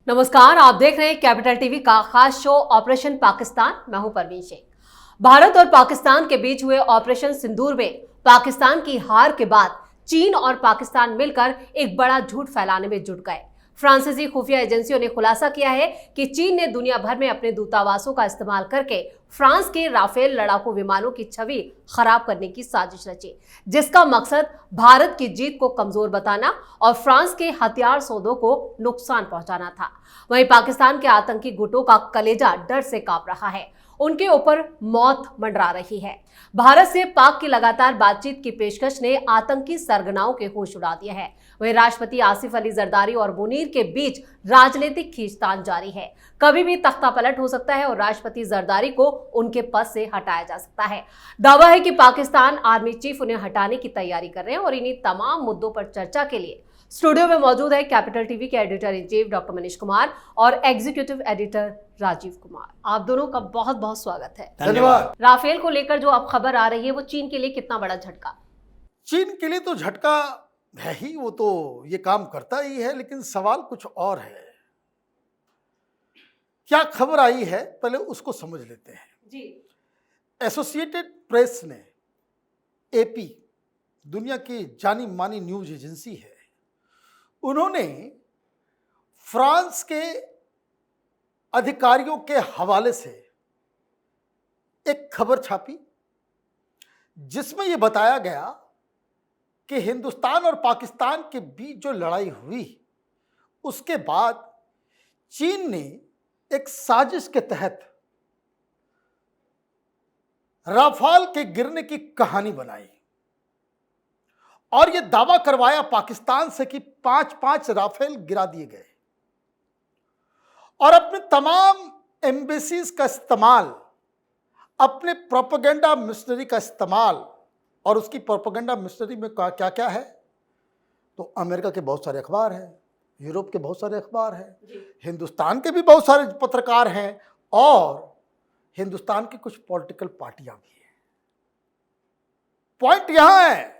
नमस्कार, आप देख रहे हैं कैपिटल टीवी का खास शो ऑपरेशन पाकिस्तान। मैं हूं परवीन शेख। भारत और पाकिस्तान के बीच हुए ऑपरेशन सिंदूर में पाकिस्तान की हार के बाद चीन और पाकिस्तान मिलकर एक बड़ा झूठ फैलाने में जुट गए। फ्रांसीसी खुफिया एजेंसियों ने खुलासा किया है कि चीन ने दुनिया भर में अपने दूतावासों का इस्तेमाल करके फ्रांस के राफेल लड़ाकू विमानों की छवि खराब करने की साजिश रची, जिसका मकसद भारत की जीत को कमजोर बताना और फ्रांस के हथियार सौदों को नुकसान पहुंचाना था। वहीं पाकिस्तान के आतंकी गुटों का कलेजा डर से कांप रहा है, उनके ऊपर मौत मंडरा रही है। भारत से पाक की लगातार बातचीत की पेशकश ने आतंकी सरगनाओं के होश उड़ा दिया है। वहीं राष्ट्रपति आसिफ अली जरदारी और मुनीर के बीच राजनीतिक खींचतान जारी है। कभी भी तख्ता पलट हो सकता है और राष्ट्रपति जरदारी को उनके पद से हटाया जा सकता है। दावा है कि पाकिस्तान आर्मी चीफ उन्हें हटाने की तैयारी कर रहे हैं और इन्हीं तमाम मुद्दों पर चर्चा के लिए स्टूडियो में मौजूद है कैपिटल टीवी के editor in chief doctor Manish Kumar और एग्जीक्यूटिव एडिटर राजीव कुमार। आप दोनों का बहुत बहुत स्वागत है। धन्यवाद। राफेल को लेकर जो अब खबर आ रही है वो चीन के लिए कितना बड़ा झटका? चीन के लिए तो झटका है ही, वो तो ये काम करता ही है, लेकिन सवाल कुछ और है। क्या खबर आई है पहले उसको समझ लेते हैं जी। एसोसिएटेड प्रेस ने, एपी दुनिया की जानी मानी न्यूज एजेंसी है, उन्होंने फ्रांस के अधिकारियों के हवाले से एक खबर छापी जिसमें यह बताया गया कि हिंदुस्तान और पाकिस्तान के बीच जो लड़ाई हुई उसके बाद चीन ने एक साजिश के तहत राफाल के गिरने की कहानी बनाई और यह दावा करवाया पाकिस्तान से कि 5-5 राफेल गिरा दिए गए और अपने तमाम एम्बेसीज का इस्तेमाल, अपने प्रोपेगेंडा मिशनरी का इस्तेमाल। और उसकी प्रोपेगेंडा मिशनरी में क्या क्या है? तो अमेरिका के बहुत सारे अखबार हैं, यूरोप के बहुत सारे अखबार हैं, हिंदुस्तान के भी बहुत सारे पत्रकार हैं और हिंदुस्तान की कुछ पॉलिटिकल पार्टियां भी हैं। पॉइंट यहां है,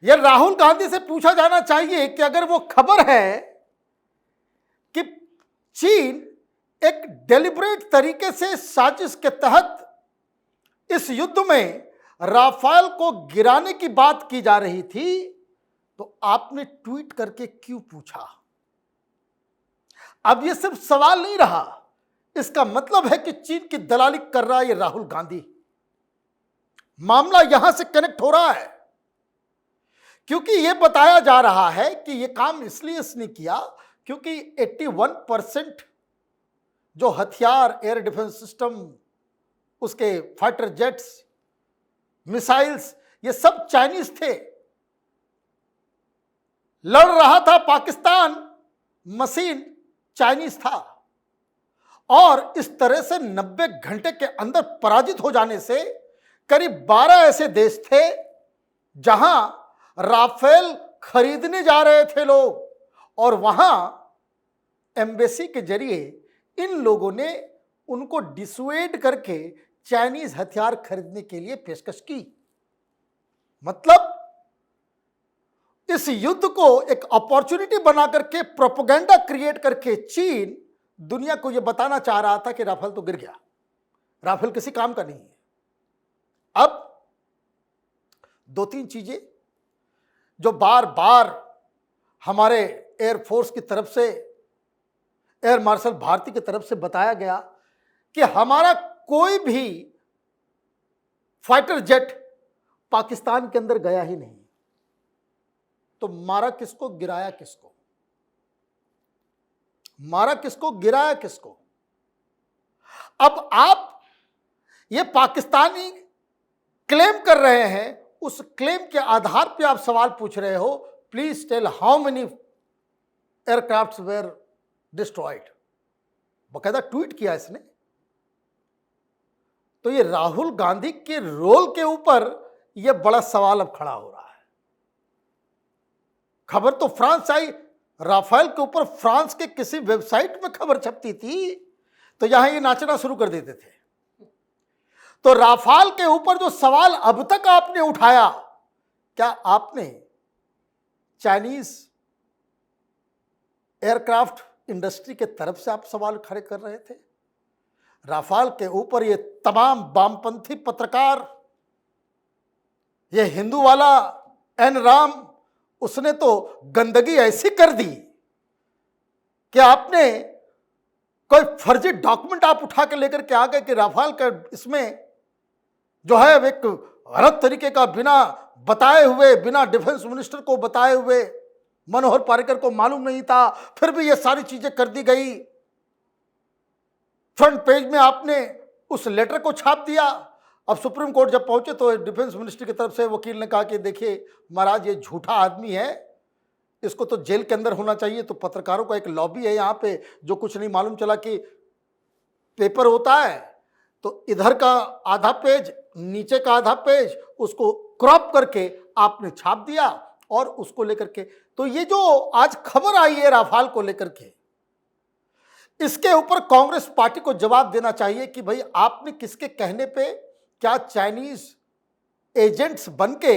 यह राहुल गांधी से पूछा जाना चाहिए कि अगर वो खबर है कि चीन एक डेलिब्रेट तरीके से साजिश के तहत इस युद्ध में राफेल को गिराने की बात की जा रही थी, तो आपने ट्वीट करके क्यों पूछा? अब यह सिर्फ सवाल नहीं रहा, इसका मतलब है कि चीन की दलाली कर रहा है ये राहुल गांधी। मामला यहां से कनेक्ट हो रहा है क्योंकि यह बताया जा रहा है कि यह काम इसलिए इसने किया क्योंकि 81% जो हथियार, एयर डिफेंस सिस्टम, उसके फाइटर जेट्स, मिसाइल्स, ये सब चाइनीज थे। लड़ रहा था पाकिस्तान, मशीन चाइनीज था और इस तरह से 90 घंटे के अंदर पराजित हो जाने से करीब 12 ऐसे देश थे जहां राफेल खरीदने जा रहे थे लोग और वहां एम्बेसी के जरिए इन लोगों ने उनको डिसुएड करके चाइनीज हथियार खरीदने के लिए पेशकश की। मतलब इस युद्ध को एक अपॉर्चुनिटी बना करके, प्रोपेगेंडा क्रिएट करके चीन दुनिया को यह बताना चाह रहा था कि राफेल तो गिर गया, राफेल किसी काम का नहीं है। अब 2-3 चीजें जो बार बार हमारे एयरफोर्स की तरफ से, एयर मार्शल भारती की तरफ से बताया गया कि हमारा कोई भी फाइटर जेट पाकिस्तान के अंदर गया ही नहीं, तो मारा किसको, गिराया किसको? मारा किसको, गिराया किसको? अब आप ये पाकिस्तानी क्लेम कर रहे हैं, उस क्लेम के आधार पे आप सवाल पूछ रहे हो, please tell how many aircrafts were destroyed. बकायदा ट्वीट किया इसने। तो ये राहुल गांधी के रोल के ऊपर यह बड़ा सवाल अब खड़ा हो रहा है। खबर तो फ्रांस से आई, राफेल के ऊपर फ्रांस के किसी वेबसाइट में खबर छपती थी तो यहां ये नाचना शुरू कर देते थे। तो राफेल के ऊपर जो सवाल अब तक आपने उठाया, क्या आपने चाइनीज एयरक्राफ्ट इंडस्ट्री के तरफ से आप सवाल खड़े कर रहे थे। राफाल के ऊपर ये तमाम वामपंथी पत्रकार, ये हिंदू वाला एन राम, उसने तो गंदगी ऐसी कर दी कि आपने कोई फर्जी डॉक्यूमेंट आप उठा के लेकर के आ गए कि राफाल का इसमें जो है एक गलत तरीके का, बिना बताए हुए, बिना डिफेंस मिनिस्टर को बताए हुए, मनोहर पर्रिकर को मालूम नहीं था, फिर भी ये सारी चीजें कर दी गई। फ्रंट पेज में आपने उस लेटर को छाप दिया। अब सुप्रीम कोर्ट जब पहुंचे तो डिफेंस मिनिस्ट्री की तरफ से वकील ने कहा कि देखिए महाराज, ये झूठा आदमी है, इसको तो जेल के अंदर होना चाहिए। तो पत्रकारों का एक लॉबी है यहाँ पे, जो कुछ नहीं मालूम चला कि पेपर होता है तो इधर का आधा पेज, नीचे का आधा पेज, उसको क्रॉप करके आपने छाप दिया और उसको लेकर के, तो ये जो आज खबर आई है राफाल को लेकर के, इसके ऊपर कांग्रेस पार्टी को जवाब देना चाहिए कि भाई आपने किसके कहने पे, क्या चाइनीज एजेंट्स बनके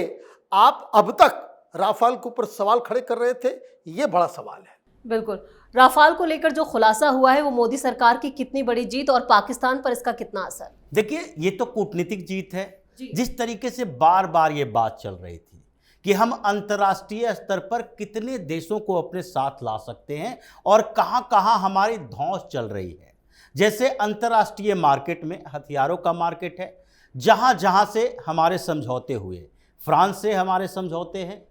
आप अब तक राफाल के ऊपर सवाल खड़े कर रहे थे? ये बड़ा सवाल है। बिल्कुल, राफाल को लेकर जो खुलासा हुआ है वो मोदी सरकार की कितनी बड़ी जीत और पाकिस्तान पर इसका कितना असर? देखिए, ये तो कूटनीतिक जीत है। जिस तरीके से बार बार ये बात चल रही थी कि हम अंतर्राष्ट्रीय स्तर पर कितने देशों को अपने साथ ला सकते हैं और कहां कहां हमारी धौंस चल रही है। जैसे अंतर्राष्ट्रीय मार्केट में हथियारों का मार्केट है, जहां जहां से हमारे समझौते हुए, फ्रांस से हमारे समझौते हैं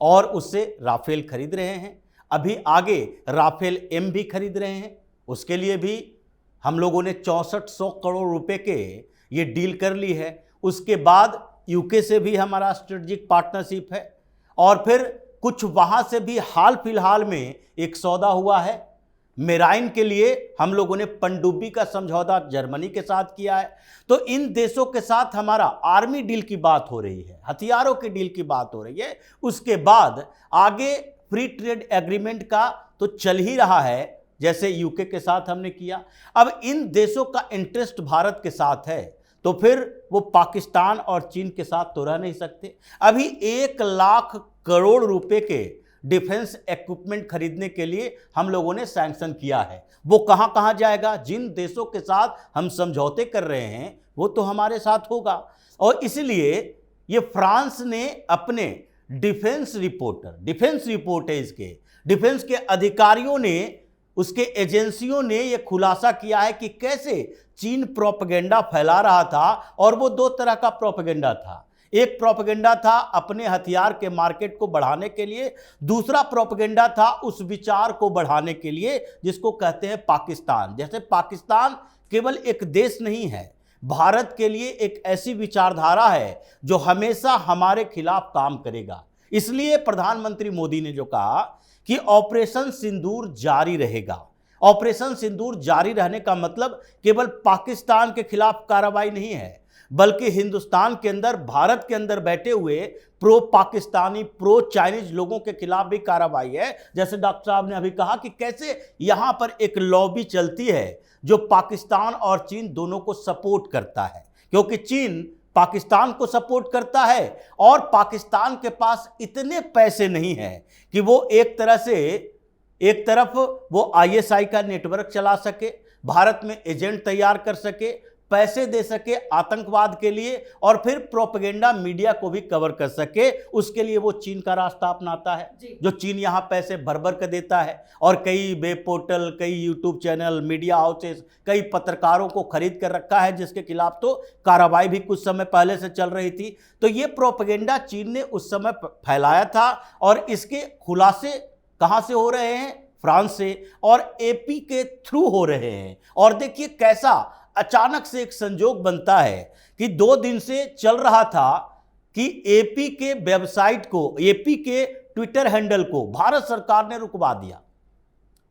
और उससे राफेल खरीद रहे हैं। अभी आगे राफेल एम भी खरीद रहे हैं, उसके लिए भी हम लोगों ने 6400 करोड़ रुपए के ये डील कर ली है। उसके बाद यूके से भी हमारा स्ट्रेटेजिक पार्टनरशिप है और फिर कुछ वहाँ से भी हाल फिलहाल में एक सौदा हुआ है। मेराइन के लिए हम लोगों ने पनडुब्बी का समझौता जर्मनी के साथ किया है। तो इन देशों के साथ हमारा आर्मी डील की बात हो रही है, हथियारों के डील की बात हो रही है। उसके बाद आगे फ्री ट्रेड एग्रीमेंट का तो चल ही रहा है, जैसे यूके के साथ हमने किया। अब इन देशों का इंटरेस्ट भारत के साथ है तो फिर वो पाकिस्तान और चीन के साथ तो रह नहीं सकते। अभी 1 लाख करोड़ रुपए के डिफेंस इक्विपमेंट खरीदने के लिए हम लोगों ने सैंक्शन किया है। वो कहां कहां जाएगा? जिन देशों के साथ हम समझौते कर रहे हैं वो तो हमारे साथ होगा। और इसलिए ये फ्रांस ने अपने डिफेंस रिपोर्ट है, इसके डिफेंस के अधिकारियों ने, उसके एजेंसियों ने यह खुलासा किया है कि कैसे चीन प्रोपेगेंडा फैला रहा था। और वो 2 तरह का प्रोपेगेंडा था। एक प्रोपेगेंडा था अपने हथियार के मार्केट को बढ़ाने के लिए, दूसरा प्रोपेगेंडा था उस विचार को बढ़ाने के लिए जिसको कहते हैं पाकिस्तान। जैसे पाकिस्तान केवल एक देश नहीं है, भारत के लिए एक ऐसी विचारधारा है जो हमेशा हमारे खिलाफ काम करेगा। इसलिए प्रधानमंत्री मोदी ने जो कहा कि ऑपरेशन सिंदूर जारी रहेगा। ऑपरेशन सिंदूर जारी रहने का मतलब केवल पाकिस्तान के खिलाफ कार्रवाई नहीं है, बल्कि हिंदुस्तान के अंदर, भारत के अंदर बैठे हुए प्रो पाकिस्तानी, प्रो चाइनीज लोगों के खिलाफ भी कार्रवाई है। जैसे डॉक्टर साहब ने अभी कहा कि कैसे यहां पर एक लॉबी चलती है जो पाकिस्तान और चीन दोनों को सपोर्ट करता है, क्योंकि चीन पाकिस्तान को सपोर्ट करता है और पाकिस्तान के पास इतने पैसे नहीं हैं कि वो एक तरफ वो आईएसआई का नेटवर्क चला सके, भारत में एजेंट तैयार कर सके, पैसे दे सके आतंकवाद के लिए और फिर प्रोपेगेंडा मीडिया को भी कवर कर सके। उसके लिए वो चीन का रास्ता अपनाता है, जो चीन यहां पैसे भर भर कर देता है और कई वेब पोर्टल, कई यूट्यूब चैनल, मीडिया हाउसेस, कई पत्रकारों को खरीद कर रखा है, जिसके खिलाफ तो कार्रवाई भी कुछ समय पहले से चल रही थी। तो ये प्रोपेगेंडा चीन ने उस समय फैलाया था और इसके खुलासे कहां से हो रहे हैं? फ्रांस से और एपी के थ्रू हो रहे हैं। और देखिए कैसा अचानक से एक संजोग बनता है कि 2 दिन से चल रहा था कि एपी के वेबसाइट को, एपी के ट्विटर हैंडल को भारत सरकार ने रुकवा दिया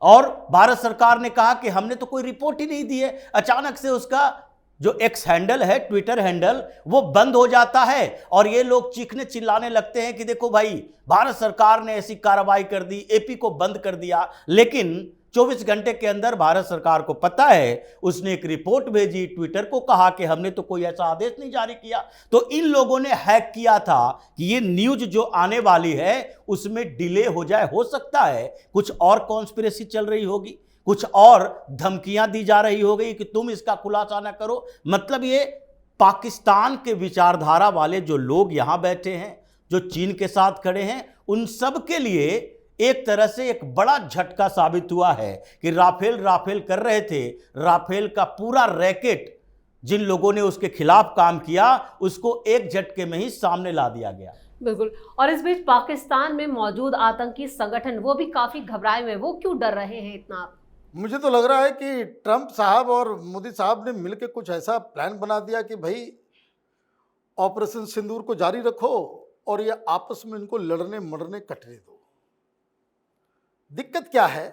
और भारत सरकार ने कहा कि हमने तो कोई रिपोर्ट ही नहीं दी है। अचानक से उसका जो एक्स हैंडल है, ट्विटर हैंडल, वो बंद हो जाता है और ये लोग चीखने चिल्लाने लगते हैं कि देखो भाई, भारत सरकार ने ऐसी कार्रवाई कर दी, एपी को बंद कर दिया। लेकिन 24 घंटे के अंदर भारत सरकार को पता है, उसने एक रिपोर्ट भेजी, ट्विटर को कहा कि हमने तो कोई ऐसा आदेश नहीं जारी किया। तो इन लोगों ने हैक किया था कि ये न्यूज जो आने वाली है उसमें डिले हो जाए। हो सकता है कुछ और कॉन्स्पिरेसी चल रही होगी, कुछ और धमकियां दी जा रही होगी कि तुम इसका खुलासा ना करो। मतलब ये पाकिस्तान के विचारधारा वाले जो लोग यहां बैठे हैं, जो चीन के साथ खड़े हैं, उन सब के लिए एक तरह से एक बड़ा झटका साबित हुआ है कि राफेल राफेल कर रहे थे, राफेल का पूरा रैकेट जिन लोगों ने उसके खिलाफ काम किया उसको एक झटके में ही सामने ला दिया गया। बिल्कुल। और इस बीच पाकिस्तान में मौजूद आतंकी संगठन वो भी काफी घबराए हुए, वो क्यों डर रहे हैं इतना? मुझे तो लग रहा है कि ट्रंप साहब और मोदी साहब ने मिलकर कुछ ऐसा प्लान बना दिया कि भाई ऑपरेशन सिंदूर को जारी रखो और ये आपस में इनको लड़ने मरने कटने दो। दिक्कत क्या है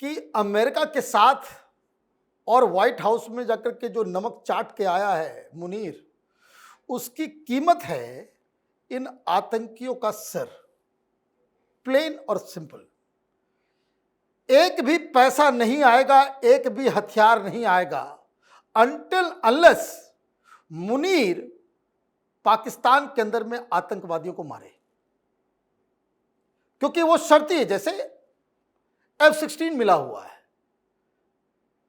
कि अमेरिका के साथ और व्हाइट हाउस में जाकर के जो नमक चाट के आया है मुनीर, उसकी कीमत है इन आतंकियों का सर। प्लेन और सिंपल। एक भी पैसा नहीं आएगा, एक भी हथियार नहीं आएगा अनटिल अनलेस मुनीर पाकिस्तान के अंदर में आतंकवादियों को मारे, क्योंकि वो शर्ती है। जैसे F-16 मिला हुआ है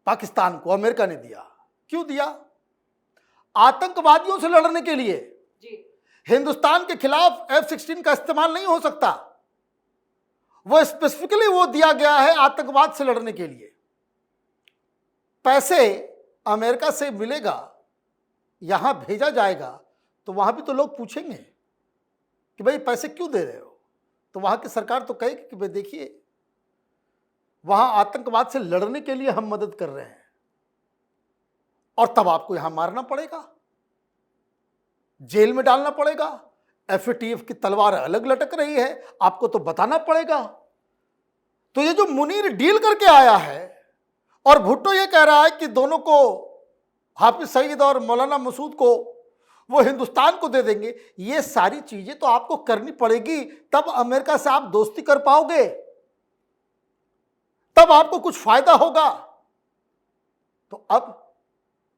पाकिस्तान को, अमेरिका ने दिया। क्यों दिया? आतंकवादियों से लड़ने के लिए। हिंदुस्तान के खिलाफ F-16 का इस्तेमाल नहीं हो सकता, वो स्पेसिफिकली वो दिया गया है आतंकवाद से लड़ने के लिए। पैसे अमेरिका से मिलेगा, यहां भेजा जाएगा, तो वहां भी तो लोग पूछेंगे कि भाई पैसे क्यों दे रहे हो। तो वहां की सरकार तो कहेगी कि भाई देखिए वहां आतंकवाद से लड़ने के लिए हम मदद कर रहे हैं, और तब आपको यहां मारना पड़ेगा, जेल में डालना पड़ेगा। FATF की तलवार अलग लटक रही है, आपको तो बताना पड़ेगा। तो ये जो मुनीर डील करके आया है, और भुट्टो ये कह रहा है कि दोनों को, हाफिज सईद और मौलाना मसूद को वो हिंदुस्तान को दे देंगे, ये सारी चीजें तो आपको करनी पड़ेगी, तब अमेरिका से आप दोस्ती कर पाओगे, तब आपको कुछ फायदा होगा। तो अब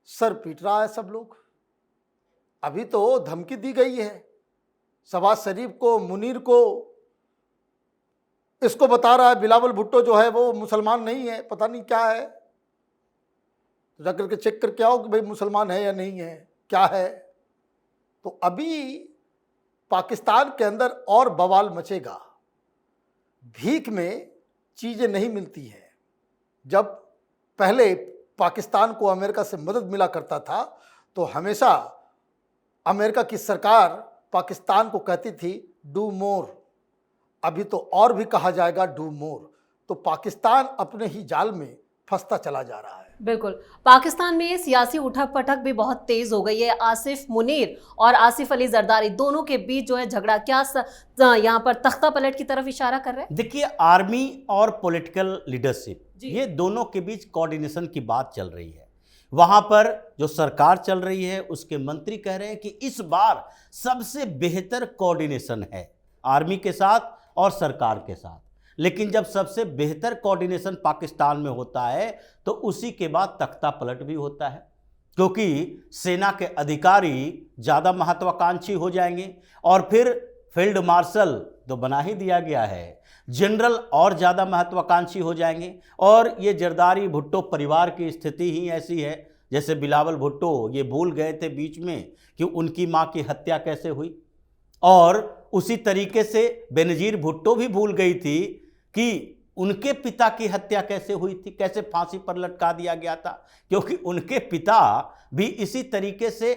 सर पीट रहा है सब लोग। अभी तो धमकी दी गई है शहबाज शरीफ को, मुनीर को। इसको बता रहा है बिलावल भुट्टो जो है वो मुसलमान नहीं है, पता नहीं क्या है, जाकर के चेक करके आओ कि भाई मुसलमान है या नहीं है, क्या है। तो अभी पाकिस्तान के अंदर और बवाल मचेगा। भीख में चीज़ें नहीं मिलती हैं। जब पहले पाकिस्तान को अमेरिका से मदद मिला करता था तो हमेशा अमेरिका की सरकार पाकिस्तान को कहती थी डू मोर। अभी तो और भी कहा जाएगा डू मोर। तो पाकिस्तान अपने ही जाल में फंसता चला जा रहा है। बिल्कुल। पाकिस्तान में सियासी उठक पटक भी बहुत तेज हो गई है। आसिफ मुनीर और आसिफ अली जरदारी दोनों के बीच जो है झगड़ा, क्या यहाँ पर तख्ता पलट की तरफ इशारा कर रहे हैं? देखिए, आर्मी और पॉलिटिकल लीडरशिप, ये दोनों के बीच कोऑर्डिनेशन की बात चल रही है। वहां पर जो सरकार चल रही है उसके मंत्री कह रहे हैं कि इस बार सबसे बेहतर कोऑर्डिनेशन है आर्मी के साथ और सरकार के साथ। लेकिन जब सबसे बेहतर कोऑर्डिनेशन पाकिस्तान में होता है तो उसी के बाद तख्ता पलट भी होता है, क्योंकि सेना के अधिकारी ज़्यादा महत्वाकांक्षी हो जाएंगे और फिर फील्ड मार्शल तो बना ही दिया गया है, जनरल और ज़्यादा महत्वाकांक्षी हो जाएंगे। और ये जरदारी भुट्टो परिवार की स्थिति ही ऐसी है, जैसे बिलावल भुट्टो ये भूल गए थे बीच में कि उनकी माँ की हत्या कैसे हुई, और उसी तरीके से बेनजीर भुट्टो भी भूल गई थी कि उनके पिता की हत्या कैसे हुई थी, कैसे फांसी पर लटका दिया गया था, क्योंकि उनके पिता भी इसी तरीके से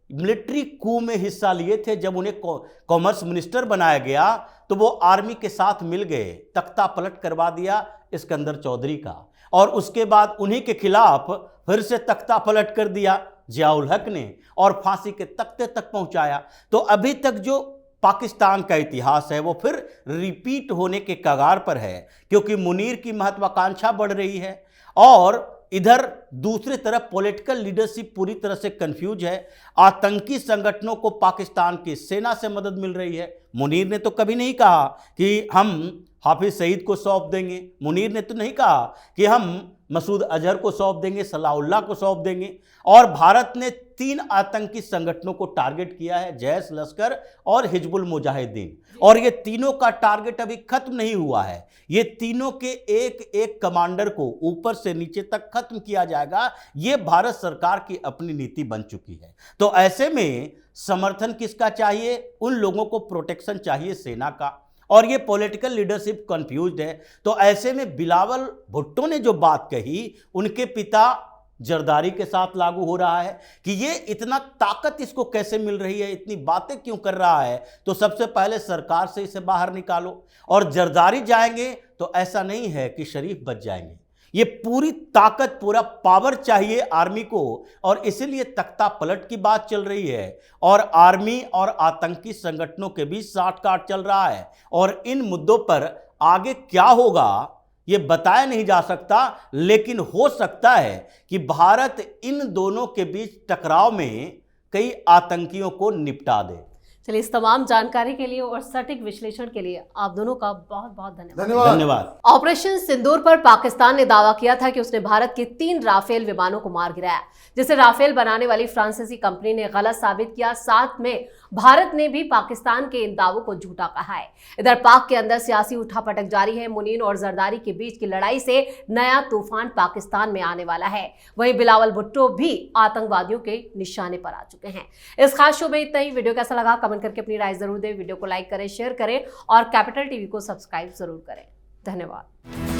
मिलिट्री कू में हिस्सा लिए थे। जब उन्हें कॉमर्स मिनिस्टर बनाया गया तो वो आर्मी के साथ मिल गए, तख्ता पलट करवा दिया सिकंदर चौधरी का, और उसके बाद उन्हीं के खिलाफ फिर से तख्ता पलट कर दिया जियाउल हक ने और फांसी के तख्ते तक पहुंचाया। तो अभी तक जो पाकिस्तान का इतिहास है वो फिर रिपीट होने के कगार पर है, क्योंकि मुनीर की महत्वाकांक्षा बढ़ रही है और इधर दूसरी तरफ पॉलिटिकल लीडरशिप पूरी तरह से कंफ्यूज है। आतंकी संगठनों को पाकिस्तान की सेना से मदद मिल रही है। मुनीर ने तो कभी नहीं कहा कि हम हाफिज सईद को सौंप देंगे। मुनीर ने तो नहीं कहा कि हम मसूद अजहर को सौंप देंगे, सलाउल्लाह को सौंप देंगे। और भारत ने 3 आतंकी संगठनों को टारगेट किया है, जैश, लश्कर और हिजबुल मुजाहिदीन। और ये तीनों का टारगेट अभी खत्म नहीं हुआ है। ये तीनों के एक एक कमांडर को ऊपर से नीचे तक खत्म किया जाएगा। ये भारत सरकार की अपनी नीति बन चुकी है। तो ऐसे में समर्थन किसका चाहिए? उन लोगों को प्रोटेक्शन चाहिए सेना का। और ये पॉलिटिकल लीडरशिप कंफ्यूज्ड है। तो ऐसे में बिलावल भुट्टो ने जो बात कही, उनके पिता जरदारी के साथ लागू हो रहा है कि ये इतना ताकत इसको कैसे मिल रही है, इतनी बातें क्यों कर रहा है। तो सबसे पहले सरकार से इसे बाहर निकालो। और जरदारी जाएंगे तो ऐसा नहीं है कि शरीफ बच जाएंगे। ये पूरी ताकत, पूरा पावर चाहिए आर्मी को। और इसीलिए तख्ता पलट की बात चल रही है। और आर्मी और आतंकी संगठनों के बीच साठ-काट चल रहा है। और इन मुद्दों पर आगे क्या होगा ये बताया नहीं जा सकता, लेकिन हो सकता है कि भारत इन दोनों के बीच टकराव में कई आतंकियों को निपटा दे। चलिए, इस तमाम जानकारी के लिए और सटीक विश्लेषण के लिए आप दोनों का बहुत बहुत धन्यवाद। ऑपरेशन सिंदूर पर पाकिस्तान ने दावा किया था कि उसने भारत के 3 राफेल विमानों को मार गिराया, जिसे राफेल बनाने वाली फ्रांसीसी कंपनी ने गलत साबित किया। साथ में भारत ने भी पाकिस्तान के इन दावों को झूठा कहा है। इधर पाक के अंदर सियासी उठापटक जारी है। मुनीर और जरदारी के बीच की लड़ाई से नया तूफान पाकिस्तान में आने वाला है। वहीं बिलावल भुट्टो भी आतंकवादियों के निशाने पर आ चुके हैं। इस खास शो में इतना ही। वीडियो कैसा लगा कमेंट करके अपनी राय जरूर दें। वीडियो को लाइक करें, शेयर करें और कैपिटल टीवी को सब्सक्राइब जरूर करें। धन्यवाद।